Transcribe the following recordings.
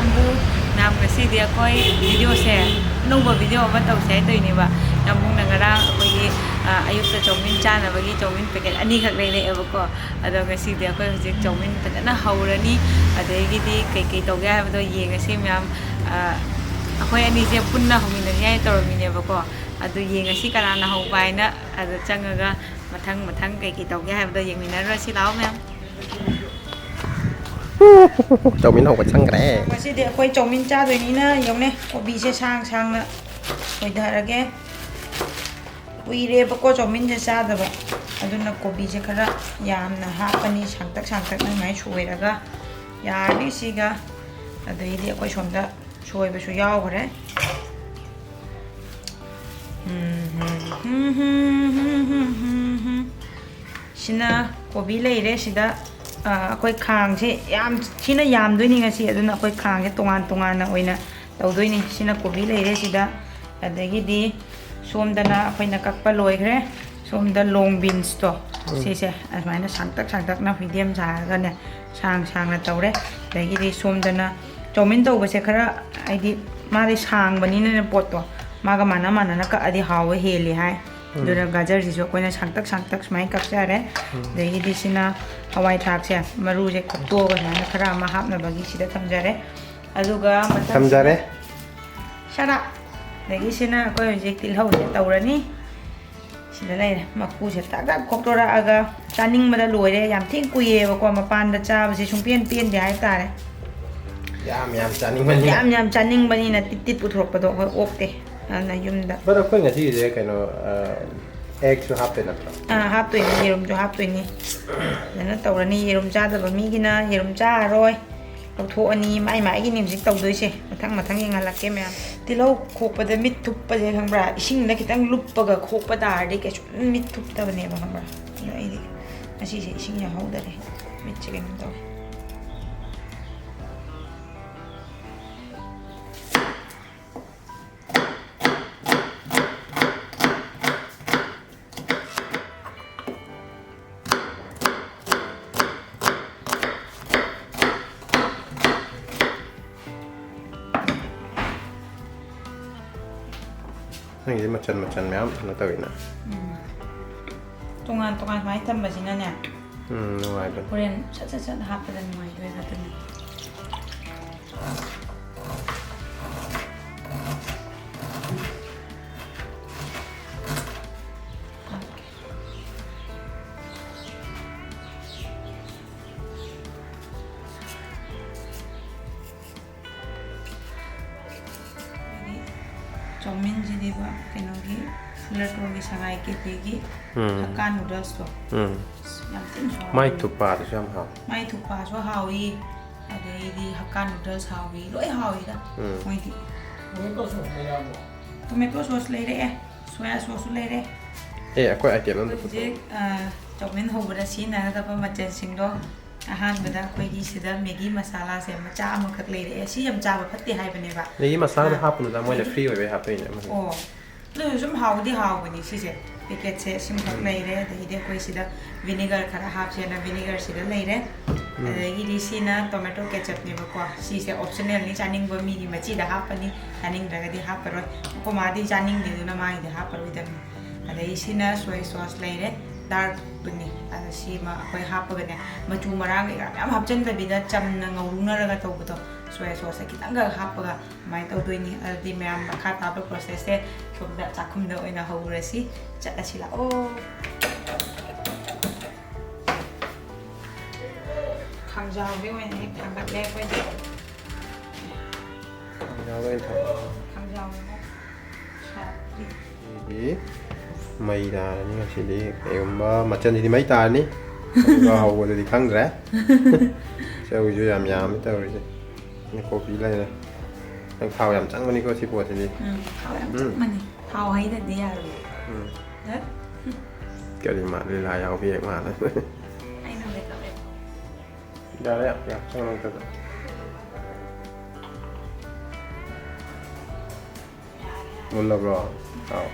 ꯌꯥꯝꯕꯨ ꯅꯝ ꯉꯁꯤꯗꯤ ꯑꯩꯈꯣꯏ ꯚꯤꯗꯤꯑꯣꯁꯦ ꯑꯅꯧꯕ ꯚꯤꯗꯤꯑꯣ ꯑꯃ ꯇꯧꯁꯦ ꯍꯥꯏꯗꯣꯏꯅꯦꯕ ꯌꯥꯝꯕꯨꯡꯅ ꯉꯔꯥꯡ ꯑꯩꯈꯣꯏꯒꯤ ꯑꯌꯨꯛꯇ ꯆꯧꯃꯤꯟ ꯆꯥꯅꯕꯒꯤ ꯆꯧꯃꯤꯟ ꯄꯦꯀꯦꯠ ꯑꯅꯤꯈꯛ ꯂꯩꯔꯛꯑꯦꯕꯀꯣ ꯑꯗꯣ ꯉꯁꯤꯗꯤ ꯑꯩꯈꯣꯏ ꯍꯧꯖꯤꯛ ꯆꯧꯃꯤꯟ ꯐꯖꯅ ꯍꯧꯔꯅꯤ ꯑꯗꯒꯤꯗꯤ ꯀꯩꯀꯩ ꯇꯧꯒꯦ ꯍꯥꯏꯕꯗꯣ ꯌꯦꯡꯉꯁꯤ ꯃꯌꯥꯝ ꯑꯩꯈꯣꯏ ꯑꯅꯤꯁꯦ ꯄꯨꯟꯅ ꯍꯧꯃꯤꯟꯅꯅꯤꯡꯉꯥꯏ ꯇꯧꯔꯝꯃꯤꯅꯦꯕꯀꯣ ꯑꯗꯨ ꯌꯦꯡꯉꯁꯤ ꯀꯅꯥꯅ ꯍꯧꯕ ꯍꯥꯏꯅ ꯑꯗ ꯆꯪꯉꯒ ꯃꯊꯪ ꯀꯩꯀꯩ ꯇꯧꯒꯦ ꯍꯥꯏꯕꯗꯣ ꯌꯦꯡꯃꯤꯟꯅꯔꯨꯔꯁꯤ ꯂꯥꯛꯑꯣ ꯃꯌꯥꯝ ꯆꯧꯃꯤꯟ ꯍꯧꯕ ꯆꯪꯈ꯭ꯔꯦ ꯉꯁꯤꯗꯤ ꯑꯩꯈꯣꯏ ꯆꯧꯃꯤꯟ ꯆꯥꯗꯣꯏꯅꯤꯅ ꯌꯦꯡꯅꯦ ꯀꯣꯕꯤꯁꯦ ꯁꯥꯡꯅ ꯁꯣꯏꯊꯔꯒꯦ ꯀꯨꯏꯔꯦꯕꯀꯣ ꯆꯧꯃꯤꯟꯁꯦ ꯆꯥꯗꯕ ꯑꯗꯨꯅ ꯀꯣꯕꯤꯁꯦ ꯈꯔ ꯌꯥꯝꯅ ꯍꯥꯞꯄꯅꯤ ꯁꯥꯡꯇꯛ ꯑꯗꯨꯃꯥꯏꯅ ꯁꯣꯏꯔꯒ ꯌꯥꯔꯅꯤ ꯁꯤꯒ ꯑꯗꯩꯗꯤ ꯑꯩꯈꯣꯏ ꯁꯣꯝꯗ ꯁꯣꯏꯕꯁꯨ ꯌꯥꯎꯈ꯭ꯔꯦ ꯁꯤꯅ ꯀꯣꯕꯤ ꯂꯩꯔꯦ ꯁꯤꯗ ꯑꯩꯈꯣꯏ ꯈꯥꯡꯁꯦ ꯁꯤꯅ ꯌꯥꯝꯗꯣꯏꯅꯤ ꯉꯁꯤ ꯑꯗꯨꯅ ꯑꯩꯈꯣꯏ ꯈꯥꯡꯁꯦ ꯇꯣꯉꯥꯟꯅ ꯑꯣꯏꯅ ꯇꯧꯗꯣꯏꯅꯤ ꯁꯤꯅ ꯀꯣꯕꯤ ꯂꯩꯔꯦ ꯁꯤꯗ ꯑꯗꯒꯤꯗꯤ ꯁꯣꯝꯗꯅ ꯑꯩꯈꯣꯏꯅ ꯀꯛꯄ ꯂꯣꯏꯈ꯭ꯔꯦ ꯁꯣꯝꯗ ꯂꯣꯡ ꯕꯤꯟꯁꯇꯣ ꯁꯤꯁꯦ ꯑꯁꯨꯃꯥꯏꯅ ꯁꯥꯡꯇꯛꯅ ꯃꯤꯗꯤꯌꯝ ꯁꯥꯔꯒꯅꯦ ꯁꯥꯡꯅ ꯇꯧꯔꯦ ꯑꯗꯒꯤꯗꯤ ꯁꯣꯝꯗꯅ ꯆꯧꯃꯤꯟ ꯇꯧꯕꯁꯦ ꯈꯔ ꯍꯥꯏꯗꯤ ꯃꯥꯗꯤ ꯁꯥꯡꯕꯅꯤꯅꯅꯦ ꯄꯣꯠꯇꯣ ꯃꯥꯒ ꯃꯥꯟꯅꯅ ꯀꯛꯑꯗꯤ ꯍꯥꯎꯕ ꯍꯦꯜꯂꯤ ꯍꯥꯏ ꯑꯗꯨꯅ ꯒꯥꯖꯔꯁꯤꯁꯨ ꯑꯩꯈꯣꯏꯅ ꯁꯥꯡꯇꯛ ꯁꯨꯃꯥꯏꯅ ꯀꯛꯆꯔꯦ ꯑꯗꯒꯤꯗꯤ ꯁꯤꯅ ꯍꯋꯥꯏ ꯊꯔꯥꯛꯁꯦ ꯃꯔꯨꯁꯦ ꯈꯣꯛꯇꯣꯛꯑꯒ ꯁꯨꯃꯥꯏꯅ ꯈꯔ ꯑꯃ ꯍꯥꯞꯅꯕꯒꯤ ꯁꯤꯗ ꯊꯝꯖꯔꯦ ꯑꯗꯨꯒ ꯊꯝꯖꯔꯦ ꯁꯔꯥ ꯑꯗꯒꯤ ꯁꯤꯅ ꯑꯩꯈꯣꯏ ꯍꯧꯖꯤꯛ ꯇꯤꯜꯍꯧꯁꯦ ꯇꯧꯔꯅꯤ ꯁꯤꯗ ꯂꯩꯔꯦ ꯃꯀꯨꯁꯦ ꯇꯛ ꯈꯣꯛꯇꯣꯔꯛꯑꯒ ꯆꯥꯅꯤꯡꯕꯗ ꯂꯣꯏꯔꯦ ꯌꯥꯝ ꯊꯤꯅ ꯀꯨꯏꯌꯦꯕꯀꯣ ꯃꯄꯥꯟꯗ ꯆꯥꯕꯁꯦ ꯄꯦꯟꯗꯦ ꯍꯥꯏꯇꯥꯔꯦ ꯌꯥꯝ ꯆꯥꯅꯤꯡꯕꯅꯤꯅ ꯇꯤꯠ ꯄꯨꯊꯣꯔꯛꯄꯗꯣ ꯑꯩꯈꯣꯏ ꯑꯣꯛꯇꯦ ꯑꯗꯨꯅ ꯌꯨꯝꯗ ꯑꯩꯈꯣꯏ ꯉꯁꯤꯒꯤꯁꯦ ꯀꯩꯅꯣ ꯑꯦꯛꯁꯨ ꯍꯥꯞꯇꯣꯏ ꯅꯠꯇ꯭ꯔꯣ ꯍꯥꯞꯇꯣꯏꯅꯤ ꯌꯦꯔꯨꯝꯁꯨ ꯍꯥꯞꯇꯣꯏꯅꯤ ꯐꯖꯅ ꯇꯧꯔꯅꯤ ꯌꯦꯔꯨꯝ ꯆꯥꯗꯕ ꯃꯤꯒꯤꯅ ꯌꯦꯔꯨꯝ ꯆꯥꯔꯔꯣꯏ ꯂꯧꯊꯣꯛꯑꯅꯤ ꯃꯥꯏꯒꯤꯅꯤ ꯍꯧꯖꯤꯛ ꯇꯧꯗꯣꯏꯁꯦ ꯃꯊꯪ ꯌꯦꯡꯍꯜꯂꯛꯀꯦ ꯃꯌꯥꯝ ꯇꯤꯜꯍꯧ ꯈꯣꯛꯄꯗ ꯃꯤꯠ ꯊꯨꯞꯄꯁꯦ ꯈꯪꯕ꯭ꯔꯥ ꯏꯁꯤꯡꯗ ꯈꯤꯇꯪ ꯂꯨꯞꯄꯒ ꯈꯣꯛꯄ ꯇꯥꯔꯗꯤ ꯀꯩꯁꯨ ꯃꯤꯠ ꯊꯨꯞꯇꯕꯅꯦꯕ ꯈꯪꯕ꯭ꯔꯥ ꯑꯗꯣ ꯑꯩꯗꯤ ꯉꯁꯤꯁꯦ ꯏꯁꯤꯡ ꯌꯥꯎꯍꯧꯗꯔꯦ ꯃꯤꯠꯁꯦ ꯀꯩꯅꯣ ꯇꯧꯋꯦ ꯅꯪꯒꯤꯗꯤ ꯃꯆꯜ ꯃꯌꯥꯝ ꯀꯩꯅꯣ ꯇꯧꯋꯤꯅ ꯇꯣꯉꯥꯟ ꯁꯨꯃꯥꯏꯅ ꯊꯝꯕꯁꯤꯅꯅꯦ ꯅꯨꯡꯉꯥꯏꯕꯅꯤ ꯍꯣꯔꯦꯟ ꯁꯠ ꯍꯥꯞꯄꯗ ꯅꯨꯡꯉꯥꯏꯗꯣꯏꯕ ꯑꯗꯨꯅꯤ ꯆꯧꯃꯤꯟꯁꯤꯗꯤꯕ ꯀꯩꯅꯣꯒꯤ ꯐꯨꯂꯇꯣꯒꯤ ꯁꯉꯥꯏ ꯀꯦꯐꯦꯒꯤ ꯍꯛꯀꯥ ꯅꯨꯗꯜꯁꯇꯣ ꯌꯥꯝ ꯊꯤꯅ ꯃꯥꯏ ꯊꯨꯞꯄꯥꯗꯨꯁꯨ ꯌꯥꯝ ꯍꯥꯎꯏ ꯃꯥꯏ ꯊꯨꯞꯄꯥꯁꯨ ꯍꯥꯎꯏ ꯑꯗꯩꯗꯤ ꯍꯛꯀꯥ ꯅꯨꯗꯜꯁ ꯍꯥꯎꯏ ꯂꯣꯏ ꯍꯥꯎꯏꯗ ꯃꯣꯏꯗꯤ ꯇꯣꯃꯦꯇꯣ ꯁꯣꯁ ꯂꯩꯔꯛꯑꯦ ꯁꯣꯌꯥ ꯁꯣꯁꯁꯨ ꯂꯩꯔꯦ ꯑꯩꯈꯣꯏ ꯑꯥꯏꯇꯦꯝ ꯑꯝꯇ ꯍꯧꯖꯤꯛ ꯆꯧꯃꯤꯟ ꯍꯧꯕꯗ ꯁꯤꯖꯤꯟꯅꯒꯗꯕ ꯃꯆꯜꯁꯤꯡꯗꯣ ꯑꯍꯥꯟꯕꯗ ꯑꯩꯈꯣꯏꯒꯤ ꯁꯤꯗ ꯃꯦꯒꯤ ꯃꯁꯥꯂꯥꯁꯦ ꯃꯆꯥ ꯑꯃꯈꯛ ꯂꯩꯔꯛꯑꯦ ꯁꯤ ꯌꯥꯝ ꯆꯥꯕ ꯐꯠꯇꯦ ꯍꯥꯏꯕꯅꯦꯕ ꯃꯦꯒꯤ ꯃꯁꯥꯂꯥꯗꯣ ꯍꯥꯞꯄꯨꯅꯨꯗ ꯃꯣꯏꯅ ꯐ꯭ꯔꯤ ꯑꯣꯏꯕꯩ ꯍꯥꯞꯄꯩꯅꯦ ꯑꯣ ꯑꯗꯨ ꯁꯨꯝ ꯍꯥꯎꯕꯅꯤ ꯁꯤꯁꯦ ꯄꯦꯀꯦꯠꯁꯦ ꯁꯤꯃꯈꯛ ꯂꯩꯔꯦ ꯑꯗꯒꯤꯗꯤ ꯑꯩꯈꯣꯏ ꯁꯤꯗ ꯚꯤꯅꯦꯒꯔ ꯈꯔ ꯍꯥꯞꯁꯦꯅ ꯚꯤꯅꯦꯒꯔ ꯁꯤꯗ ꯂꯩꯔꯦ ꯑꯗꯒꯤꯗꯤ ꯁꯤꯅ ꯇꯣꯃꯦꯇꯣ ꯀꯦꯆꯞꯅꯦꯕꯀꯣ ꯁꯤꯁꯦ ꯑꯣꯞꯁꯅꯦꯜꯅꯤ ꯆꯥꯅꯤꯡꯕ ꯃꯤꯒꯤ ꯃꯆꯤꯗ ꯍꯥꯞꯄꯅꯤ ꯆꯥꯅꯤꯡꯗ꯭ꯔꯒꯗꯤ ꯍꯥꯞꯄꯔꯣꯏ ꯑꯩꯈꯣꯏ ꯃꯥꯗꯤ ꯆꯥꯅꯤꯡꯗꯦꯗꯨꯅ ꯃꯥꯒꯤꯗꯤ ꯍꯥꯞꯄꯔꯣꯏꯗꯕꯅꯤ ꯑꯗꯒꯤ ꯁꯤꯅ ꯁꯣꯏ ꯁꯣꯁ ꯂꯩꯔꯦ ꯗꯥꯔꯛꯇꯨꯅꯤ ꯑꯗꯣ ꯁꯤꯃ ꯑꯩꯈꯣꯏ ꯍꯥꯞꯄꯒꯅꯦ ꯃꯆꯨ ꯃꯔꯥꯡ ꯀꯩꯀꯥ ꯃꯌꯥꯝ ꯍꯥꯞꯆꯤꯟꯗꯕꯤꯗ ꯆꯝꯅ ꯉꯧꯔꯨꯅꯔꯒ ꯇꯧꯕꯗꯣ ꯁꯣꯌꯥ ꯁꯣꯁꯁꯦ ꯈꯤꯇꯪꯒ ꯍꯥꯞꯄꯒ ꯑꯗꯨꯃꯥꯏꯅ ꯇꯧꯗꯣꯏꯅꯤ ꯑꯗꯨꯗꯤ ꯃꯌꯥꯝ ꯃꯈꯥ ꯇꯥꯕ ꯄ꯭ꯔꯣꯁꯦꯁꯁꯦ ꯁꯣꯝꯗ ꯆꯥꯛꯈꯨꯝꯗ ꯑꯣꯏꯅ ꯍꯧꯔꯁꯤ ꯆꯠꯂꯁꯤ ꯂꯥꯛꯑꯣ ꯈꯥꯡꯖꯥꯎꯒꯤ ꯑꯣꯏꯅ ꯍꯦꯛ ꯊꯥꯡꯒꯠꯂꯦ ꯑꯩꯈꯣꯏꯗꯤ ꯈꯥꯡꯖꯥꯎ ꯃꯩ ꯇꯥꯔꯅꯤ ꯉꯁꯤꯗꯤ ꯀꯩꯒꯨꯝꯕ ꯃꯆꯜꯁꯤꯗꯤ ꯃꯩ ꯇꯥꯔꯅꯤ ꯑꯗꯨꯒ ꯍꯧꯕꯗꯨꯗꯤ ꯈꯪꯗ꯭ꯔꯦ ꯆꯧꯁꯨ ꯌꯥꯝ ꯌꯥꯝꯃꯤ ꯇꯧꯔꯤꯁꯦ ꯀꯣꯕꯤ ꯂꯩꯔꯦ ꯅꯪ ꯊꯥꯎ ꯌꯥꯝ ꯆꯪꯕꯅꯤꯀꯣ ꯁꯤ ꯄꯣꯠꯁꯤꯗꯤ ꯊꯥꯎ ꯌꯥꯝ ꯆꯪꯕꯅꯤ ꯊꯥꯎ ꯍꯩꯗꯗꯤ ꯌꯥꯔꯣꯏ ꯀꯔꯤ ꯃꯥꯜꯂꯤ ꯂꯥꯏ ꯌꯥꯎꯕꯤ ꯍꯦꯛ ꯃꯥꯜꯂꯦ ꯌꯥꯔꯦ ꯌꯥꯝ ꯆꯪꯉꯛꯇꯗ ꯃꯨꯜꯂꯕ꯭ꯔꯣ ꯑꯥꯎ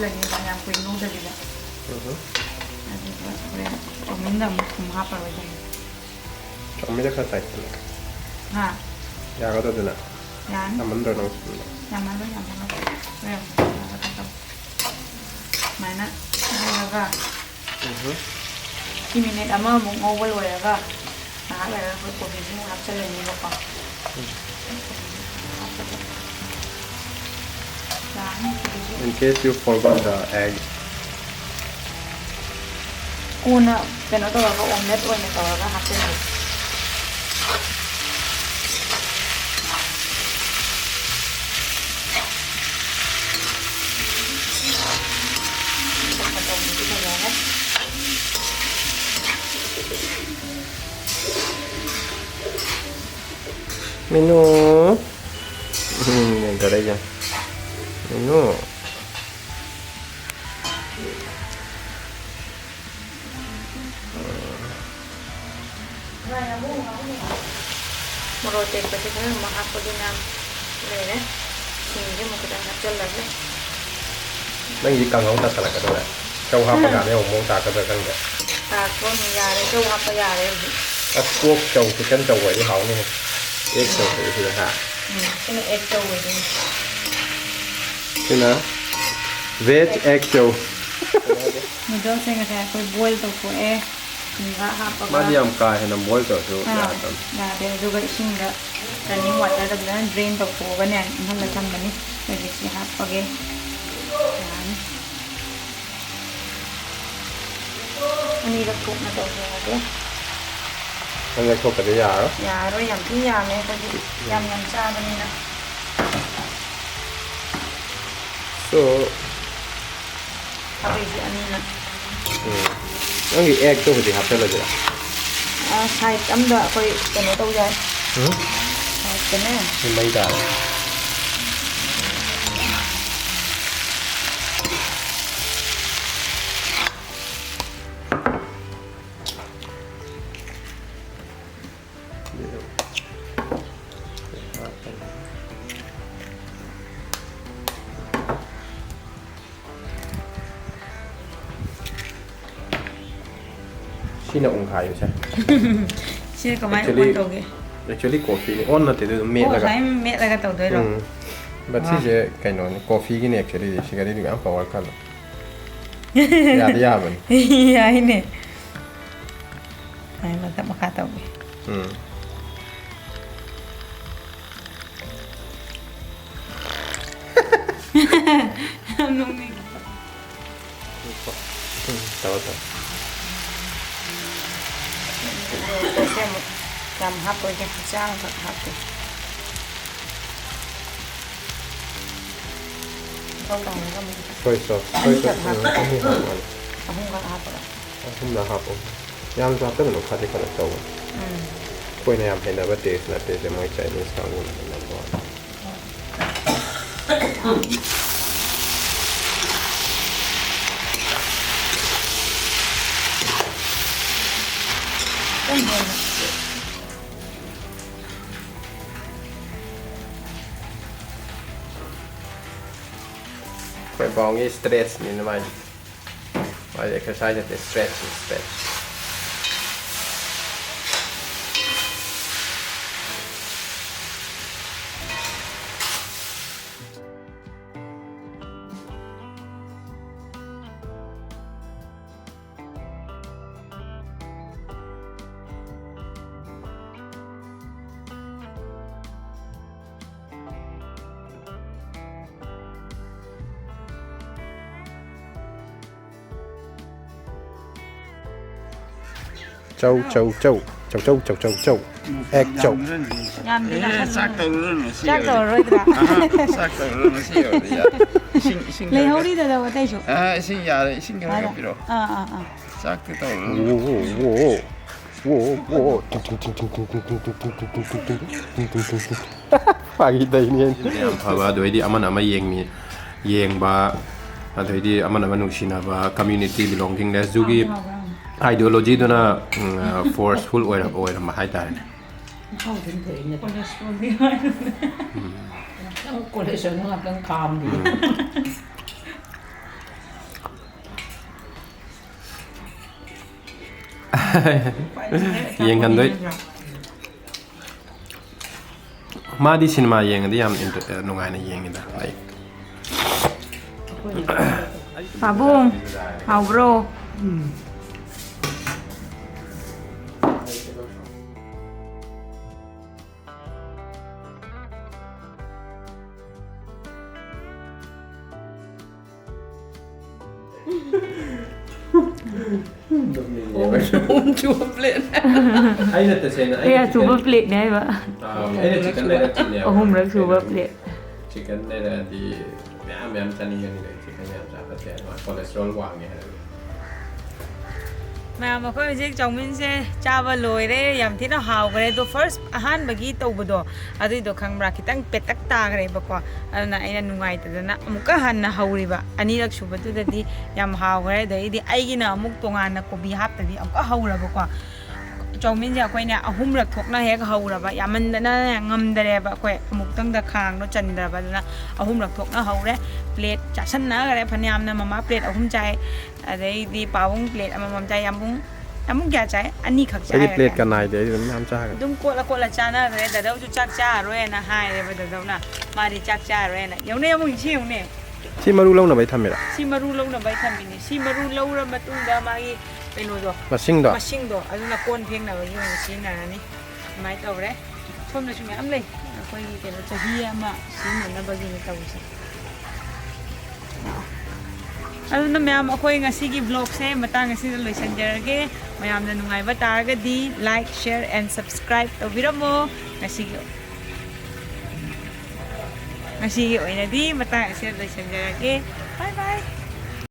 ꯍꯥꯞꯆꯤꯜꯂꯅꯤꯕ ꯌꯥꯝ ꯀꯨꯏꯅ ꯉꯧꯗꯕꯤꯗ ꯑꯗꯨꯒ ꯍꯣꯔꯦꯟ ꯆꯧꯃꯤꯟꯗ ꯑꯃꯨꯛ ꯊꯨꯝ ꯍꯥꯞꯄꯔꯣꯏꯗꯕꯅꯤ ꯆꯧꯃꯤꯟꯗ ꯈꯔ ꯆꯥꯏꯁꯜꯂꯣ ꯍꯥ ꯌꯥꯒꯗ꯭ꯔꯗꯨꯅ ꯌꯥꯅꯤ ꯌꯥꯝꯃꯟꯗ꯭ꯔꯣ ꯅꯪ ꯌꯥꯝꯃꯜꯂꯣꯏ ꯍꯣꯔꯦꯟ ꯁꯨꯃꯥꯏꯅ ꯉꯧꯔꯒ ꯁꯤ ꯃꯤꯅꯤꯠ ꯑꯃꯃꯨꯛ ꯉꯧꯕ ꯂꯣꯏꯔꯒ ꯉꯥꯏꯍꯥꯛ ꯂꯩꯔꯒ ꯑꯩꯈꯣꯏ ꯀꯣꯕꯤꯁꯤ ꯑꯃꯨꯛ ꯍꯥꯞꯆꯤꯜꯂꯅꯤꯕꯀꯣ In case you forgot the egg ꯀꯣꯟꯅ ꯀꯩꯅꯣ ꯇꯧꯔꯒ ꯑꯣꯝꯂꯦꯠ ꯑꯣꯏꯅ ꯇꯧꯔꯒ ꯍꯥꯞꯆꯤꯜꯂꯦ ꯇꯧꯕꯗꯤ ꯐꯖꯔꯦ Minu yang ada aja Minu ꯃꯣꯔꯣꯛ ꯑꯇꯦꯛꯄꯁꯦ ꯈꯔ ꯑꯃꯨꯛ ꯍꯥꯞꯄꯗꯨꯅ ꯂꯩꯔꯦ ꯁꯤꯡꯁꯦ ꯑꯃꯨꯛ ꯈꯤꯇꯪ ꯍꯥꯞꯆꯤꯜꯂꯒꯦ ꯅꯪꯒꯤ ꯀꯥꯡꯍꯧ ꯇꯥꯁꯜꯂꯛꯀꯗꯧꯔꯦ ꯆꯧ ꯍꯥꯞꯄ ꯀꯥꯟꯗ ꯑꯃꯨꯛ ꯃꯑꯣꯡ ꯇꯥꯛꯀꯗ꯭ꯔꯥ ꯈꯪꯗꯦ ꯇꯥꯛꯄ ꯌꯥꯔꯦ ꯆꯧ ꯍꯥꯞꯄ ꯌꯥꯔꯦ ꯍꯧꯖꯤꯛ ꯑꯁ ꯀꯣꯛ ꯆꯧ ꯆꯤꯛꯀꯟ ꯆꯧ ꯑꯣꯏꯗꯤ ꯍꯥꯎꯅꯤꯍꯦ ꯑꯦꯛ ꯆꯧ ꯁꯤꯗ ꯍꯥ ꯁꯤꯅ ꯑꯦꯛ ꯆꯧ ꯑꯣꯏꯗꯣꯏꯅꯤ ꯁꯤꯅ ꯚꯦꯖ ꯑꯦꯛ ꯆꯧ ꯅꯨꯗꯜꯁꯦ ꯉꯁꯥꯏ ꯑꯩꯈꯣꯏ ꯕꯣꯏꯜ ꯇꯧꯊꯣꯛꯑꯦ ꯊꯨꯝꯒ ꯍꯥꯞꯄꯒ ꯃꯥꯗꯤ ꯌꯥꯝ ꯀꯥ ꯍꯦꯟꯅ ꯕꯣꯏꯜ ꯇꯧꯔꯁꯨ ꯌꯥꯗꯕꯅꯤ ꯌꯥꯗꯦ ꯑꯗꯨꯒ ꯏꯁꯤꯡꯗ ꯔꯟꯅꯤꯡ ꯋꯥꯇꯔꯗ ꯐꯖꯅ ꯗ꯭ꯔꯦꯟ ꯇꯧꯊꯣꯛꯑꯒꯅꯦ ꯏꯪꯍꯜꯂ ꯊꯝꯕꯅꯤ ꯍꯧꯖꯤꯛꯁꯤ ꯍꯥꯞꯄꯒꯦ ꯌꯥꯅꯤ ꯑꯅꯤꯔꯛ ꯊꯣꯛꯅ ꯇꯧꯖꯔꯒꯦ ꯅꯪ ꯊꯣꯛꯄꯗꯤ ꯌꯥꯔꯣꯏ ꯌꯥꯔꯣꯏ ꯌꯥꯝ ꯊꯤ ꯌꯥꯝꯃꯦ ꯑꯩꯈꯣꯏꯗꯤ ꯌꯥꯝ ꯆꯥꯕꯅꯤꯅ so ꯍꯥꯞꯄꯤꯁꯦ ꯑꯅꯤꯅ ꯅꯪꯒꯤ ꯑꯦꯛꯇꯣ ꯍꯧꯖꯤꯛ ꯍꯥꯞꯆꯜꯂꯁꯤꯔꯥ ꯁꯥꯏꯠ ꯑꯝꯗ ꯑꯩꯈꯣꯏ ꯀꯩꯅꯣ ꯇꯧ ꯌꯥꯏ ꯁꯥꯏꯠꯇꯅꯦ ꯃꯩ ꯇꯥꯔꯦ Sina ungkayose. ꯁꯤ ꯀꯃꯥꯏꯅ ꯑꯣꯟ ꯇꯧꯒꯦ Actually coffee ni on nate du metlaga. ꯉꯁꯥꯏ ꯃꯦꯠꯂꯒ ꯇꯧꯗꯣꯏꯔꯣ But sije kainoni coffee gi ni actually sigari du am power kala. Yadi yaban. ꯌꯥꯏꯅꯦ ꯑꯩ ꯃꯊꯛ ꯃꯈꯥ ꯇꯧꯒꯦ ꯌꯥꯝ ꯅꯣꯛꯅꯤꯡ Tawa tawa. ꯀꯣꯁꯦ ꯑꯃꯨꯛ ꯌꯥꯝ ꯍꯥꯞꯄꯣꯏꯒꯦ ꯍꯛꯆꯥꯡꯈꯛ ꯍꯥꯞꯄꯦ ꯊꯧ ꯇꯧꯔꯒ ꯑꯃꯨꯛ Soy sauce. Soy sauce. ꯑꯍꯨꯝꯈꯛ ꯍꯥꯞꯄꯒ Ahumna hapo. Yam sa ta no khati khala tawa. Koina yam henaba taste na taste moi Chinese ka ngun na ba. Koi bong is stretch ni na mai. Mai exercise at stretch. Châu egg châu 짝 떨어지더라 싹 떨어지는 시어야. 레이허리다 와대죠 아, 신기하네. 신기하게 빌어. 싹 떨어지는. Wo pagi dai ni phaba doi di aman ama yeng ba adoi di aman ama nungsina ba community belonging less jugi ideology dona forceful oira ma hai tar Yang kan doi. Ma di cinema yang di am nungai na yang ida. Like. ปลาบุ้งเอาโบร Chua plate. Ai na te sen. เอ้ยซูเปอร์เปลทได้ปะ Ai na chicken le chicken โอ้โหมันซูเปอร์เปลท Chicken le di mem tani ni chicken mem sa pa te ma cholesterol wang ni. แม่มาค่อยเช็คจงมินเซจ้าบลอยเร่ยามที่เราหาวกันเลยตัว first อาหารเมื่อกี้ตัวบุดอะตัวตัวข้างบราคิดตั้งเป็ดตักตากันเลยบอกว่าอันนั้นไอ้นั่นนุ่งไงแต่นั้นมุกก็หันนะหาวริบะอันนี้รักชูบัตุแต่ที่ยามหาวกันเลยเดี๋ยวไอ้กินนะมุกตัวงานนะกูบีฮับแต่ที่ก็หาวระบอกว่าจงมินจะค่อยเนี่ยหุ่มรักทกนะเฮก็หาวระบะยามันนั่นงำแต่แบบค่อยมุกตั้งแต่คางรถจันทร์แบบนั้นหุ่มรักทกนะหาวเร่เปลทจากชั้นนะอะไรพยายามนะมาเปลทหุ่มใจอะไรดีป่าวงเปลทมาใจยามบุ้งAmung kya chai ani khak chai Ai plate ka nai de nam cha ka. dum ko la cha na re da dau chu chak cha ro na hai re ba dau na ma ri chak cha ro na yong ne amung chi yong ne Chi maru long na bai tham me la. si maru lo na bai tham bi ni si maru lo ra matung da ma gi pe no do Ma sing do. ma sing do adu na kon pheng na ba gi si na ni mai tau re chom na chu me am le ko gi ke cha hi ma si na ba gi ni tau sa aduna mayam akhoi ngasi gi vlog se matang ngasi da loisanjarage mayam na nungai ba targadi like share and subscribe to viramo ngasi gi oina di matang ngasi da loisanjarage bye bye